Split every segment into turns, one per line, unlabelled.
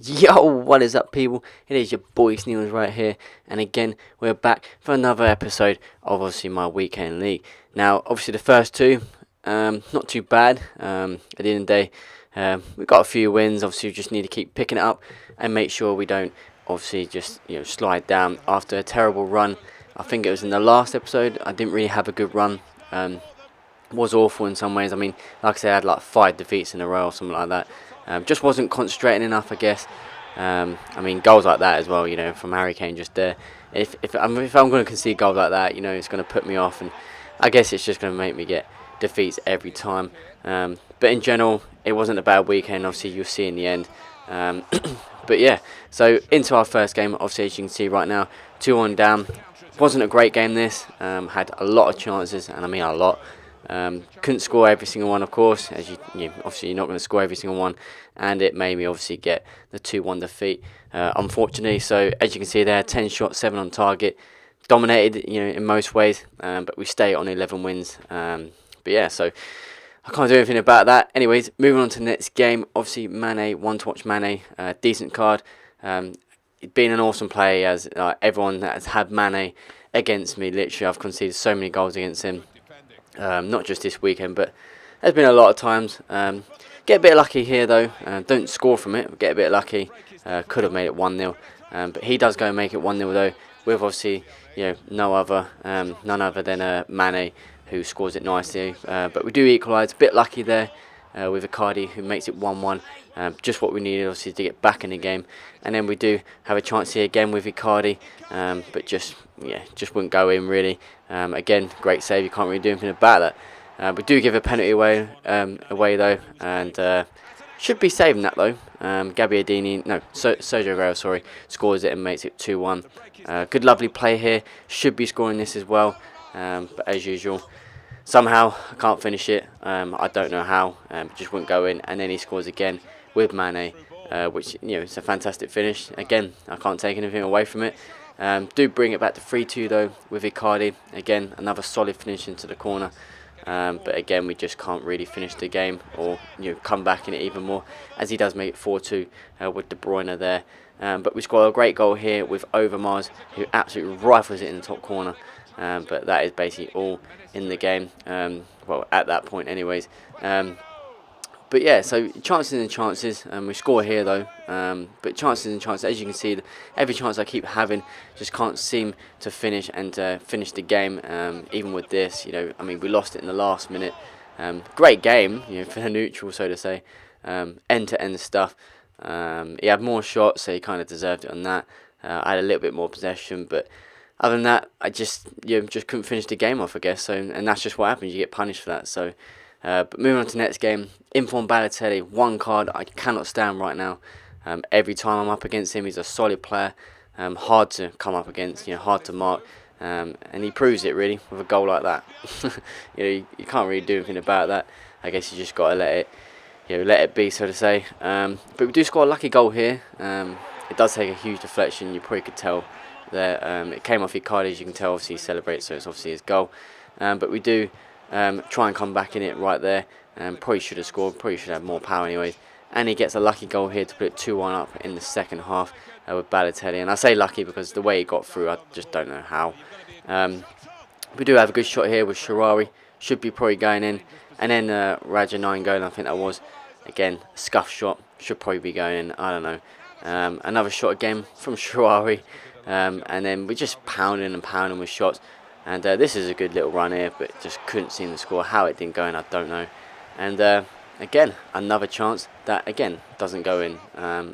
Yo, what is up, people? It is your boy Sneebles right here, and again, we're back for another episode of obviously my weekend league. Now, obviously, the first two, not too bad. At the end of the day, we got a few wins. Obviously, we just need to keep picking it up and make sure we don't obviously just slide down after a terrible run. I think it was in the last episode. I didn't really have a good run. Was awful in some ways. I mean, like I said, I had like 5 defeats in a row or something like that. Just wasn't concentrating enough, I guess. I mean, goals like that as well, from Harry Kane just there. If I'm going to concede goals like that, it's going to put me off, and I guess it's just going to make me get defeats every time. But in general, it wasn't a bad weekend. Obviously, you'll see in the end. But yeah, so into our first game. Obviously, as you can see right now, 2-1 down. Wasn't a great game this. Had a lot of chances, and I mean a lot. Couldn't score every single one, of course, as obviously you're not going to score every single one, and it made me obviously get the 2-1 defeat, unfortunately. So as you can see there, 10 shots, 7 on target, dominated in most ways, but we stay on 11 wins. But yeah, so I can't do anything about that. Anyways, moving on to the next game. Obviously Mane, one to watch Mane, decent card. Being an awesome player, as everyone that has had Mane against me, literally I've conceded so many goals against him. Not just this weekend, but there's been a lot of times. Get a bit lucky here though. Don't score from it. Get a bit lucky. Could have made it 1-0, but he does go and make it 1-0 though. With obviously none other than Mane, who scores it nicely. But we do equalise. A bit lucky there with Icardi, who makes it 1-1. Just what we needed obviously to get back in the game. And then we do have a chance here again with Icardi, but just wouldn't go in really. Again, great save. You can't really do anything about that. We do give a penalty away though, and should be saving that though. Sergio Aguero, sorry, scores it and makes it 2-1. Good, lovely play here. Should be scoring this as well, but as usual, somehow I can't finish it. I don't know how. Just wouldn't go in, and then he scores again with Mane, which it's a fantastic finish. Again, I can't take anything away from it. Do bring it back to 3-2 though with Icardi. Again, another solid finish into the corner. But again, we just can't really finish the game or come back in it even more, as he does make it 4-2 with De Bruyne there. But we scored a great goal here with Overmars, who absolutely rifles it in the top corner. But that is basically all in the game. Well, at that point, anyways. But yeah, so chances and chances. We score here though. But chances and chances, as you can see, every chance I keep having, just can't seem to finish and finish the game. Even with this, I mean, we lost it in the last minute. Great game, for the neutral, so to say. End-to-end stuff. He had more shots, so he kind of deserved it on that. I had a little bit more possession, but other than that, I just couldn't finish the game off, I guess. So, and that's just what happens. You get punished for that. So. But moving on to the next game, Inform Balotelli, one card I cannot stand right now. Every time I'm up against him, he's a solid player, hard to come up against, hard to mark, and he proves it really with a goal like that. You can't really do anything about that. I guess you just got to let it be, so to say. But we do score a lucky goal here. It does take a huge deflection. You probably could tell there. It came off Icardi, as you can tell. Obviously, he celebrates, so it's obviously his goal. But we do. Try and come back in it right there. Probably should have scored. Probably should have more power anyways. And he gets a lucky goal here to put it 2-1 up in the second half with Balotelli. And I say lucky because the way he got through, I just don't know how. We do have a good shot here with Sharari. Should be probably going in. And then Raja 9 going, I think that was. Again, scuff shot. Should probably be going in. I don't know. Another shot again from Sharari. And then we're just pounding and pounding with shots. And this is a good little run here, but just couldn't seem to score. How it didn't go in, I don't know. And again, another chance that, again, doesn't go in. I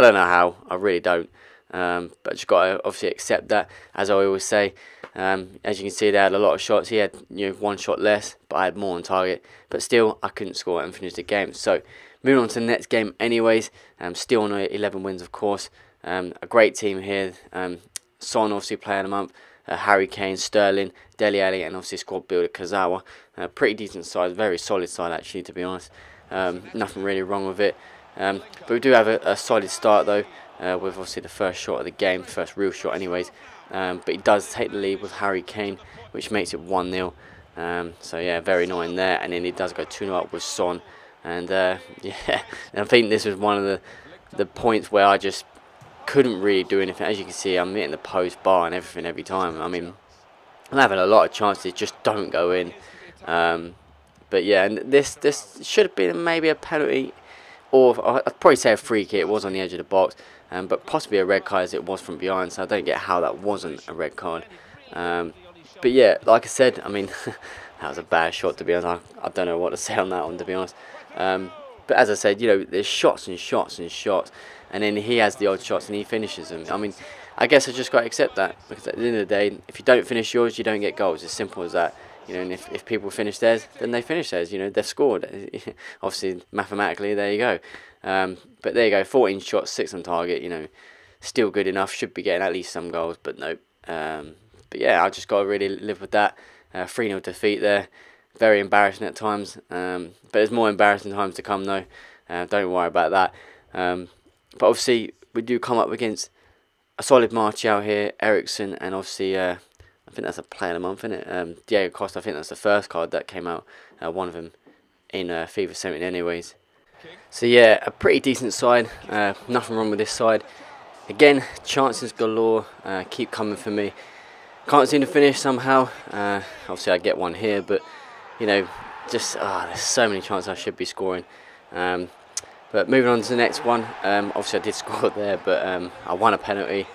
don't know how. I really don't. But just got to obviously accept that, as I always say. As you can see, they had a lot of shots. He had one shot less, but I had more on target. But still, I couldn't score and finish the game. So, moving on to the next game anyways. Still on 11 wins, of course. A great team here. Son, obviously, player of the month. Harry Kane, Sterling, Dele Alli, and obviously squad builder Kazawa. Pretty decent side, very solid side actually, to be honest. Nothing really wrong with it. But we do have a solid start though, with obviously the first shot of the game, first real shot anyways. But he does take the lead with Harry Kane, which makes it 1-0. So yeah, very annoying there. And then he does go 2-0 up with Son. And yeah, and I think this was one of the points where I just couldn't really do anything. As you can see, I'm hitting the post bar and everything every time. I mean, I'm having a lot of chances, just don't go in. But yeah, and this should have been maybe a penalty, or I'd probably say a free kick. It was on the edge of the box, but possibly a red card as it was from behind. So I don't get how that wasn't a red card. But yeah, like I said, I mean, that was a bad shot, to be honest. I don't know what to say on that one, to be honest. But as I said, you know, there's shots and shots and shots, and then he has the odd shots and he finishes them. I mean, I guess I just got to accept that, because at the end of the day, if you don't finish yours, you don't get goals. It's simple as that. You know, and if people finish theirs, then they finish theirs. You know, they've scored. Obviously, mathematically, there you go. But there you go, 14 shots, 6 on target. You know, still good enough. Should be getting at least some goals, but nope. But yeah, I just got to really live with that. 3-0 defeat there. Very embarrassing at times. But there's more embarrassing times to come, though. Don't worry about that. But obviously, we do come up against a solid Martial here, Ericsson, and obviously, I think that's a player of the month, isn't it? Diego Costa, I think that's the first card that came out, one of them in FIFA 17 anyways. So yeah, a pretty decent side, nothing wrong with this side. Again, chances galore, keep coming for me. Can't seem to finish somehow. Obviously I get one here, but you know, just there's so many chances I should be scoring. But moving on to the next one, obviously I did score there, but I won a penalty,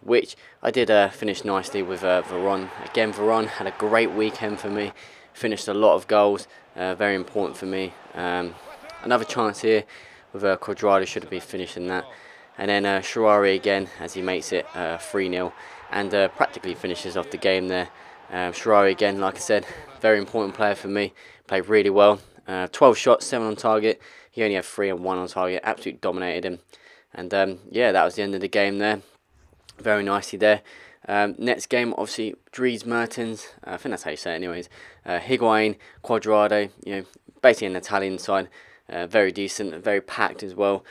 which I did finish nicely with Veron. Again, Veron had a great weekend for me, finished a lot of goals, very important for me. Another chance here with Quadrado, should have been finishing that. And then Sharari again, as he makes it 3-0, and practically finishes off the game there. Sharari again, like I said, very important player for me, played really well. 12 shots, 7 on target. He only had 3 and 1 on target. Absolutely dominated him. And yeah, that was the end of the game there. Very nicely there. Next game, obviously, Dries Mertens. I think that's how you say it anyways. Higuain, Quadrado. You know, basically an Italian side. Very decent, very packed as well.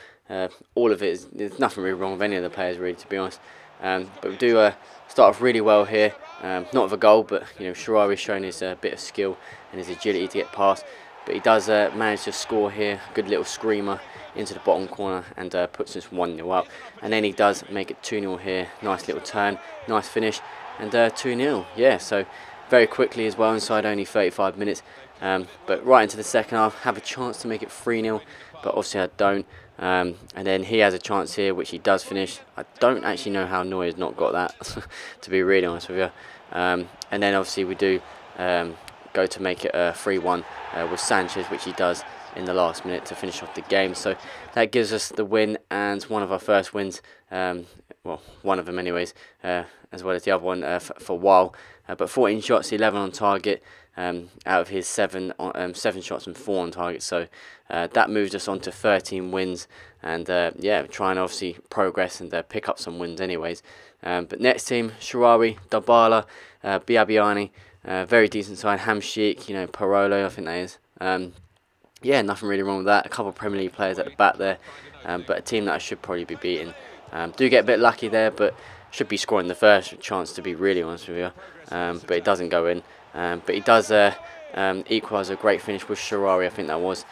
All of it is, there's nothing really wrong with any of the players, really, to be honest. But we do start off really well here. Not with a goal, but you know, Sharari's showing his bit of skill and his agility to get past. But he does manage to score here. Good little screamer into the bottom corner and puts us 1-0 up. And then he does make it 2-0 here. Nice little turn, nice finish, and 2-0. Yeah, so very quickly as well, inside only 35 minutes. But right into the second half, have a chance to make it 3-0, but obviously I don't. And then he has a chance here, which he does finish. I don't actually know how Neuer's not got that, to be really honest with you. And then obviously we do go to make it 3-1 with Sanchez, which he does in the last minute to finish off the game. So that gives us the win, and one of our first wins, well, one of them anyways, as well as the other one for a while. But 14 shots, 11 on target, out of his 7 shots and 4 on target. So that moves us on to 13 wins, and yeah, trying to obviously progress and pick up some wins anyways. But next team, Sharari, Dybala, Biabiani, very decent side. Hamsik, you know, Parolo, I think that is. Yeah, nothing really wrong with that. A couple of Premier League players at the back there, but a team that I should probably be beating. Do get a bit lucky there, but should be scoring the first chance, to be really honest with you. But it doesn't go in. But he does equalise a great finish with Sharari, I think that was,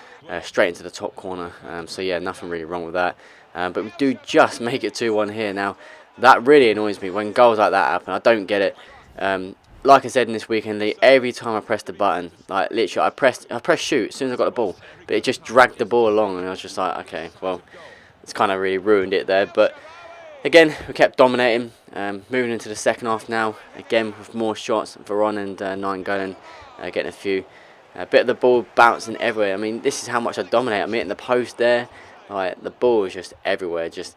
straight into the top corner. So yeah, nothing really wrong with that. But we do just make it 2-1 here. Now, that really annoys me when goals like that happen. I don't get it. Like I said in this weekend league, every time I pressed the button, like literally, I pressed shoot as soon as I got the ball, but it just dragged the ball along, and I was just like, okay, well, it's kind of really ruined it there. But again, we kept dominating. Moving into the second half now, again with more shots. Veron and Nainggolan getting a few. A bit of the ball bouncing everywhere. I mean, this is how much I dominate. I'm hitting the post there. Like, the ball is just everywhere. Just,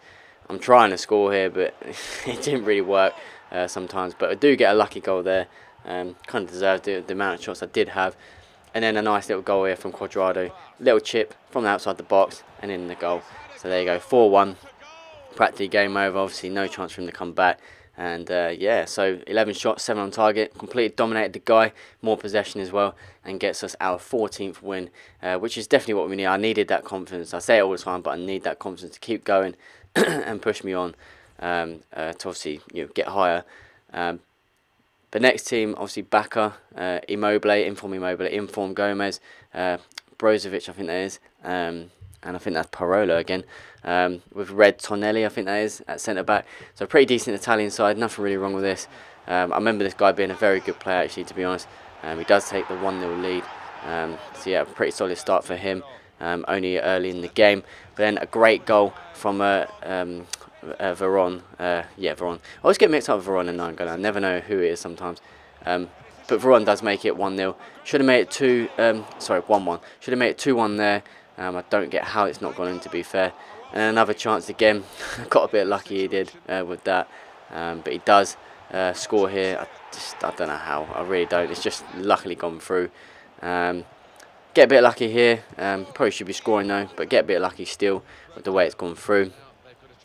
I'm trying to score here, but it didn't really work sometimes. But I do get a lucky goal there. Kind of deserved the amount of shots I did have. And then a nice little goal here from Quadrado. Little chip from outside the box and in the goal. So there you go, 4-1. Practically game over. Obviously, no chance for him to come back. And yeah, so 11 shots, 7 on target. Completely dominated the guy. More possession as well. And gets us our 14th win, which is definitely what we need. I needed that confidence. I say it all the time, but I need that confidence to keep going and push me on to obviously, you know, get higher. The next team, obviously, Baka, Immobile, Inform Gomez, Brozovic, I think that is. and I think that's Parola again, with Red Tonelli, I think that is, at centre-back. So pretty decent Italian side, nothing really wrong with this. I remember this guy being a very good player, actually, to be honest. He does take the 1-0 lead. So yeah, pretty solid start for him, only early in the game. But then a great goal from Veron. Veron. I always get mixed up with Veron and Nangolan. I never know who it is sometimes. But Veron does make it 1-0. Should have made it 1-1. Should have made it 2-1 there. I don't get how it's not gone in, to be fair. And another chance again. Got a bit lucky he did with that. But he does score here. I don't know how. I really don't. It's just luckily gone through. Get a bit lucky here. Probably should be scoring though, but get a bit lucky still with the way it's gone through.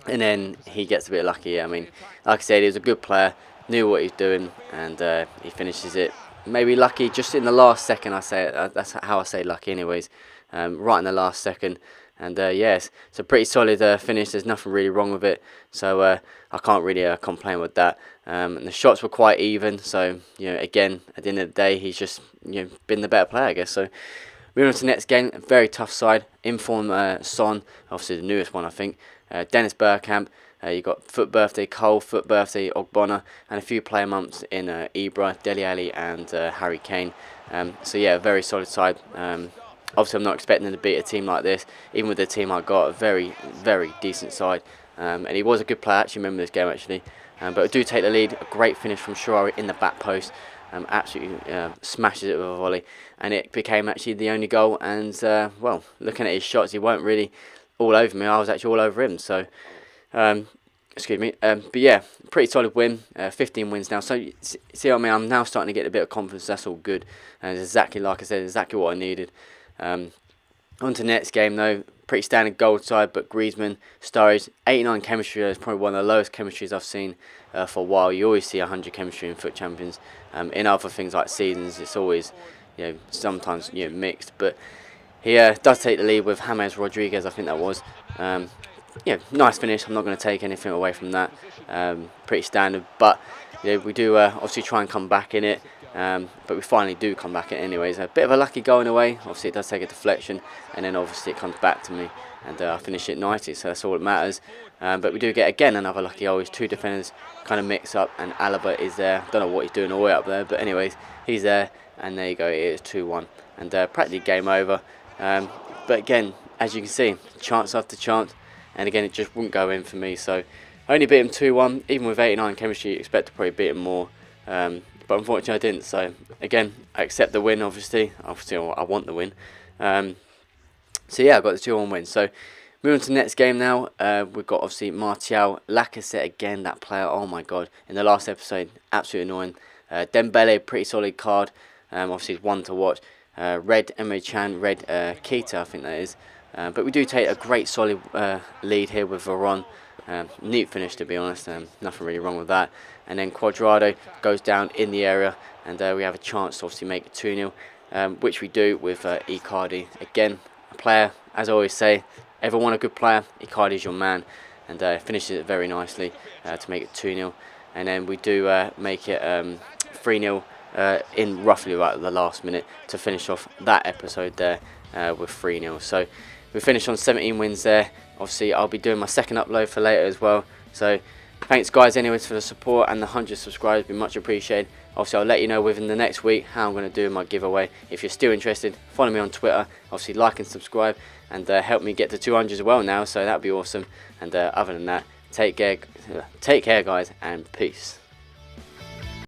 And then he gets a bit lucky. I mean, like I said, he was a good player, knew what he's doing, and he finishes it. Maybe lucky just in the last second. I say it. That's how I say lucky, anyways. Right in the last second. And yes, it's a pretty solid finish. There's nothing really wrong with it, so I can't really complain with that. And the shots were quite even. So again, at the end of the day, he's just been the better player, I guess. So moving on to the next game, a very tough side. Inform Son, obviously the newest one, I think. Dennis Bergkamp. You got Foot Birthday Cole, Foot Birthday Ogbonna, and a few player months in Ibra, Dele Alli, and Harry Kane. So yeah, a very solid side. Obviously, I'm not expecting to beat a team like this. Even with the team I got, a very, very decent side. And he was a good player. I actually remember this game, actually. But I do take the lead. A great finish from Shirari in the back post. Absolutely smashes it with a volley. And it became actually the only goal. And, well, looking at his shots, he weren't really all over me. I was actually all over him. So, excuse me. But, yeah, pretty solid win. 15 wins now. So, see what I mean? I'm now starting to get a bit of confidence. That's all good. And it's exactly, like I said, exactly what I needed. On to the next game though, pretty standard gold side, but Griezmann, Sturridge, 89 chemistry is probably one of the lowest chemistries I've seen for a while. You always see 100 chemistry in Foot Champions. In other things like seasons, it's always sometimes mixed, but he does take the lead with James Rodriguez, I think that was. Nice finish. I'm not going to take anything away from that. Pretty standard, but we do obviously try and come back in it. But we finally do come back in it anyways. A bit of a lucky going away. Obviously it does take a deflection, and then obviously it comes back to me, and I finish it nicely, so that's all that matters. But we do get again another lucky goal. Two defenders kind of mix up, and Alaba is there. Don't know what he's doing all the way up there, but anyways, he's there, and there you go. It is 2-1, and practically game over. But again, as you can see, chance after chance, and again it just wouldn't go in for me. So I only beat him 2-1. Even with 89 chemistry, you expect to probably beat him more. But unfortunately I didn't, so again, I accept the win, obviously I want the win. So yeah, I got the 2-1 win. So moving on to the next game now, we've got obviously Martial, Lacazette again, that player, oh my god, in the last episode, absolutely annoying. Dembele, pretty solid card, obviously it's one to watch. Red Emre Can, Red Keita, I think that is. But we do take a great solid lead here with Veron. Neat finish, to be honest, nothing really wrong with that. And then Cuadrado goes down in the area, and we have a chance to obviously make it 2-0, which we do with Icardi. Again, a player, as I always say, ever want a good player, Icardi's your man, and finishes it very nicely to make it 2-0. And then we do make it 3-0 in roughly about the last minute to finish off that episode there with 3-0. So we finished on 17 wins there. Obviously, I'll be doing my second upload for later as well. So thanks guys anyways for the support, and the 100 subscribers, be much appreciated. Obviously, I'll let you know within the next week how I'm going to do my giveaway. If you're still interested, follow me on Twitter. Obviously, like and subscribe, and help me get to 200 as well now. So that'd be awesome. And other than that, take care guys, and peace.